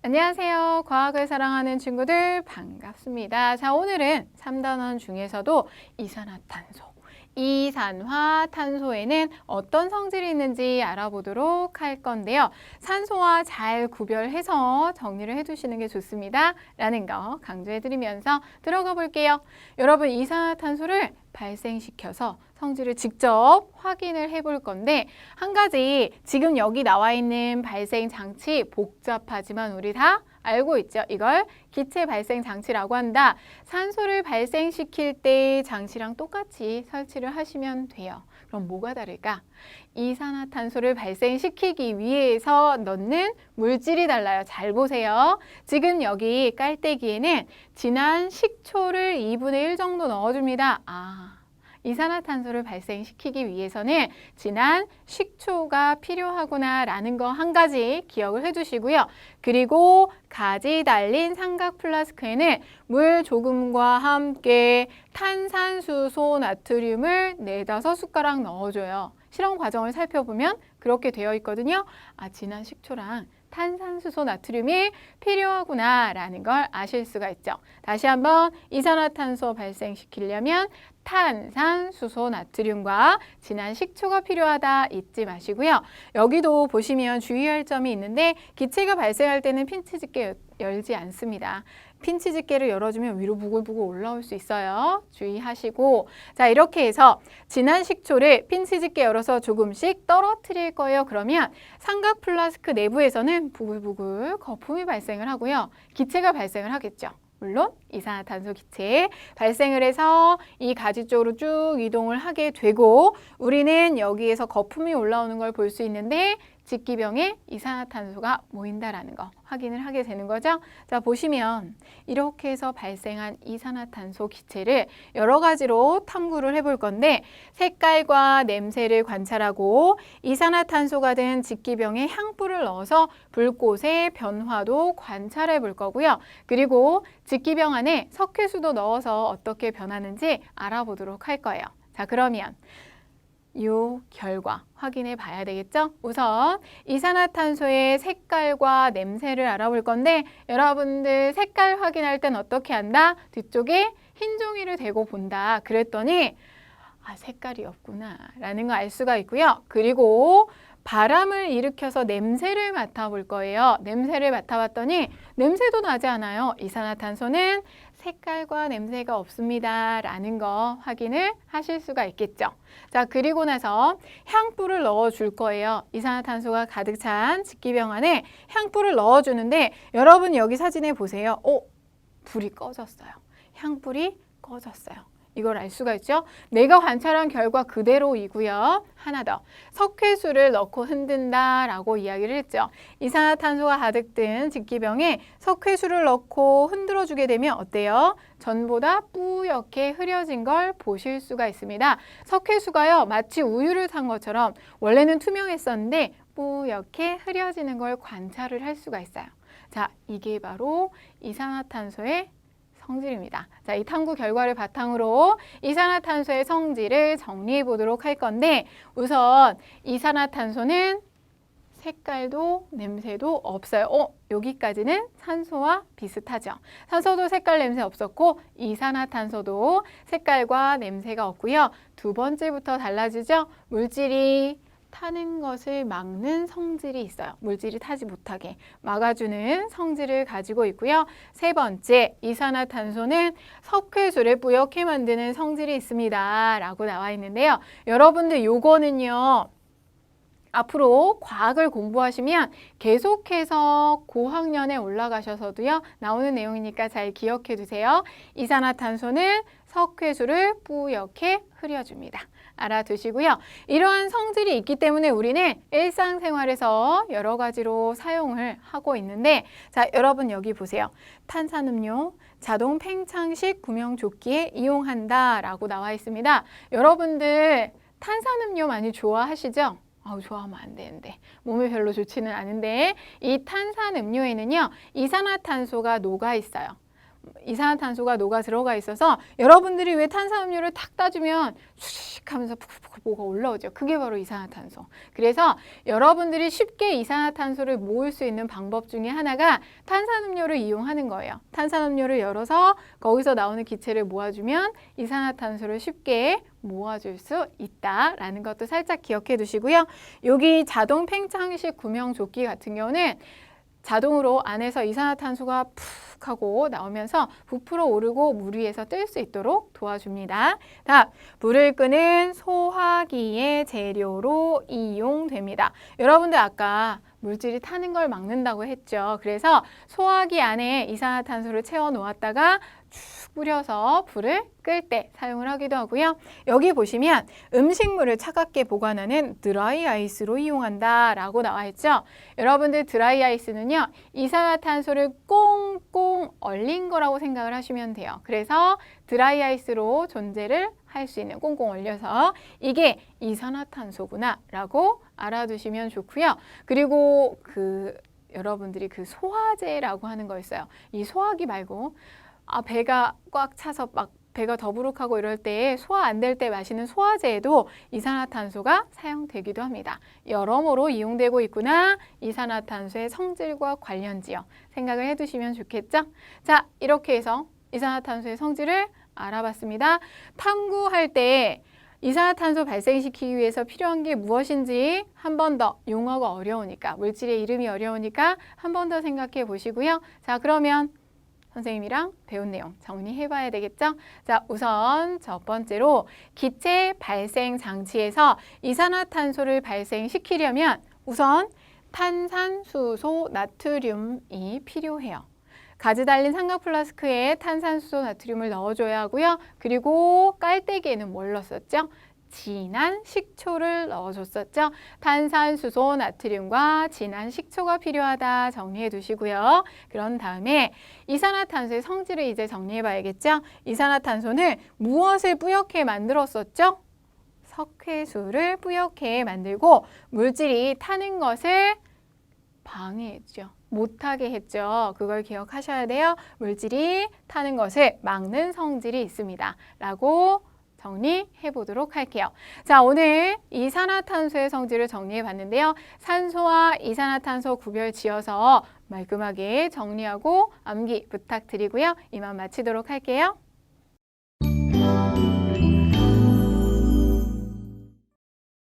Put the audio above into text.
안녕하세요. 과학을 사랑하는 친구들 반갑습니다. 자, 오늘은 3단원 중에서도 이산화탄소, 이산화탄소에는 어떤 성질이 있는지 알아보도록 할 건데요. 산소와 잘 구별해서 정리를 해두시는 게 좋습니다. 라는 거 강조해드리면서 들어가 볼게요. 여러분, 이산화탄소를 발생시켜서 성질을 직접 확인을 해볼 건데 한 가지 지금 여기 나와 있는 발생 장치 복잡하지만 우리 다 알고 있죠. 이걸 기체 발생 장치라고 한다. 산소를 발생시킬 때 장치랑 똑같이 설치를 하시면 돼요. 그럼 뭐가 다를까? 이산화탄소를 발생시키기 위해서 넣는 물질이 달라요. 잘 보세요. 지금 여기 깔때기에는 진한 식초를 2분의 1 정도 넣어줍니다. 이산화탄소를 발생시키기 위해서는 진한 식초가 필요하구나 라는 거 한 가지 기억을 해주시고요. 그리고 가지 달린 삼각 플라스크에는 물 조금과 함께 탄산수소 나트륨을 4~5숟가락 넣어줘요. 실험 과정을 살펴보면 그렇게 되어 있거든요. 진한 식초랑 탄산수소 나트륨이 필요하구나 라는 걸 아실 수가 있죠. 다시 한번 이산화탄소 발생시키려면 탄산수소 나트륨과 진한 식초가 필요하다 잊지 마시고요. 여기도 보시면 주의할 점이 있는데 기체가 발생할 때는 핀치집게 열지 않습니다. 핀치집게를 열어주면 위로 부글부글 올라올 수 있어요. 주의하시고 자 이렇게 해서 진한 식초를 핀치집게 열어서 조금씩 떨어뜨릴 거예요. 그러면 삼각 플라스크 내부에서는 부글부글 거품이 발생을 하고요. 기체가 발생을 하겠죠. 물론 이산화탄소 기체 발생을 해서 이 가지 쪽으로 쭉 이동을 하게 되고 우리는 여기에서 거품이 올라오는 걸 볼 수 있는데 직기병에 이산화탄소가 모인다라는 거 확인을 하게 되는 거죠. 자 보시면 이렇게 해서 발생한 이산화탄소 기체를 여러 가지로 탐구를 해볼 건데 색깔과 냄새를 관찰하고 이산화탄소가 된 직기병에 향불을 넣어서 불꽃의 변화도 관찰해 볼 거고요. 그리고 직기병 안에 석회수도 넣어서 어떻게 변하는지 알아보도록 할 거예요. 자 그러면 이 결과 확인해 봐야 되겠죠? 우선 이산화탄소의 색깔과 냄새를 알아볼 건데 여러분들 색깔 확인할 땐 어떻게 한다? 뒤쪽에 흰 종이를 대고 본다. 그랬더니 색깔이 없구나 라는 거 알 수가 있고요. 그리고 바람을 일으켜서 냄새를 맡아볼 거예요. 냄새를 맡아봤더니 냄새도 나지 않아요. 이산화탄소는 색깔과 냄새가 없습니다 라는 거 확인을 하실 수가 있겠죠. 자 그리고 나서 향불을 넣어줄 거예요. 이산화탄소가 가득 찬 직기병 안에 향불을 넣어주는데 여러분 여기 사진에 보세요. 불이 꺼졌어요. 향불이 꺼졌어요. 이걸 알 수가 있죠. 내가 관찰한 결과 그대로이고요. 하나 더, 석회수를 넣고 흔든다 라고 이야기를 했죠. 이산화탄소가 가득 든 직기병에 석회수를 넣고 흔들어 주게 되면 어때요? 전보다 뿌옇게 흐려진 걸 보실 수가 있습니다. 석회수가요 마치 우유를 탄 것처럼 원래는 투명했었는데 뿌옇게 흐려지는 걸 관찰을 할 수가 있어요. 자, 이게 바로 이산화탄소의 성질입니다. 자, 이 탐구 결과를 바탕으로 이산화탄소의 성질을 정리해 보도록 할 건데 우선 이산화탄소는 색깔도 냄새도 없어요. 여기까지는 산소와 비슷하죠. 산소도 색깔 냄새 없었고 이산화탄소도 색깔과 냄새가 없고요. 두 번째부터 달라지죠. 물질이 타는 것을 막는 성질이 있어요. 물질이 타지 못하게 막아주는 성질을 가지고 있고요. 세 번째, 이산화탄소는 석회수를 뿌옇게 만드는 성질이 있습니다. 라고 나와 있는데요. 여러분들 요거는요. 앞으로 과학을 공부하시면 계속해서 고학년에 올라가셔서도요. 나오는 내용이니까 잘 기억해 두세요. 이산화탄소는 석회수를 뿌옇게 흐려줍니다. 알아두시고요. 이러한 성질이 있기 때문에 우리는 일상생활에서 여러 가지로 사용을 하고 있는데 자, 여러분 여기 보세요. 탄산음료, 자동 팽창식 구명조끼에 이용한다 라고 나와 있습니다. 여러분들 탄산음료 많이 좋아하시죠? 좋아하면 안 되는데 몸에 별로 좋지는 않은데 이 탄산음료에는요 이산화탄소가 녹아 있어요. 이산화탄소가 녹아 들어가 있어서 여러분들이 왜 탄산음료를 탁 따주면 슉 하면서 푹푹 뭐가 올라오죠. 그게 바로 이산화탄소. 그래서 여러분들이 쉽게 이산화탄소를 모을 수 있는 방법 중에 하나가 탄산음료를 이용하는 거예요. 탄산음료를 열어서 거기서 나오는 기체를 모아주면 이산화탄소를 쉽게 모아줄 수 있다라는 것도 살짝 기억해 두시고요. 여기 자동 팽창식 구명조끼 같은 경우는 자동으로 안에서 이산화탄소가 푹 하고 나오면서 부풀어 오르고 물 위에서 뜰 수 있도록 도와줍니다. 다음, 불을 끄는 소화기의 재료로 이용됩니다. 여러분들 아까 물질이 타는 걸 막는다고 했죠. 그래서 소화기 안에 이산화탄소를 채워 놓았다가 쭉 뿌려서 불을 끌 때 사용을 하기도 하고요. 여기 보시면 음식물을 차갑게 보관하는 드라이 아이스로 이용한다 라고 나와 있죠. 여러분들 드라이 아이스는요, 이산화탄소를 꽁꽁 얼린 거라고 생각을 하시면 돼요. 그래서 드라이 아이스로 존재를 할 수 있는, 꽁꽁 얼려서 이게 이산화탄소구나 라고 알아두시면 좋고요. 그리고 여러분들이 소화제라고 하는 거 있어요. 이 소화기 말고 배가 꽉 차서 막 배가 더부룩하고 이럴 때 소화 안 될 때 마시는 소화제에도 이산화탄소가 사용되기도 합니다. 여러모로 이용되고 있구나. 이산화탄소의 성질과 관련지요. 생각을 해두시면 좋겠죠? 자, 이렇게 해서 이산화탄소의 성질을 알아봤습니다. 탐구할 때 이산화탄소 발생시키기 위해서 필요한 게 무엇인지 한 번 더, 용어가 어려우니까, 물질의 이름이 어려우니까 한 번 더 생각해 보시고요. 자, 그러면 선생님이랑 배운 내용 정리해 봐야 되겠죠? 자, 우선 첫 번째로 기체 발생 장치에서 이산화탄소를 발생시키려면 우선 탄산수소 나트륨이 필요해요. 가지 달린 삼각 플라스크에 탄산수소 나트륨을 넣어줘야 하고요. 그리고 깔때기에는 뭘 넣었었죠? 진한 식초를 넣어줬었죠. 탄산수소 나트륨과 진한 식초가 필요하다 정리해 두시고요. 그런 다음에 이산화탄소의 성질을 이제 정리해 봐야겠죠. 이산화탄소는 무엇을 뿌옇게 만들었었죠? 석회수를 뿌옇게 만들고 물질이 타는 것을 방해했죠. 못하게 했죠. 그걸 기억하셔야 돼요. 물질이 타는 것을 막는 성질이 있습니다. 라고 정리해 보도록 할게요. 자, 오늘 이산화탄소의 성질을 정리해 봤는데요. 산소와 이산화탄소 구별 지어서 말끔하게 정리하고 암기 부탁드리고요. 이만 마치도록 할게요.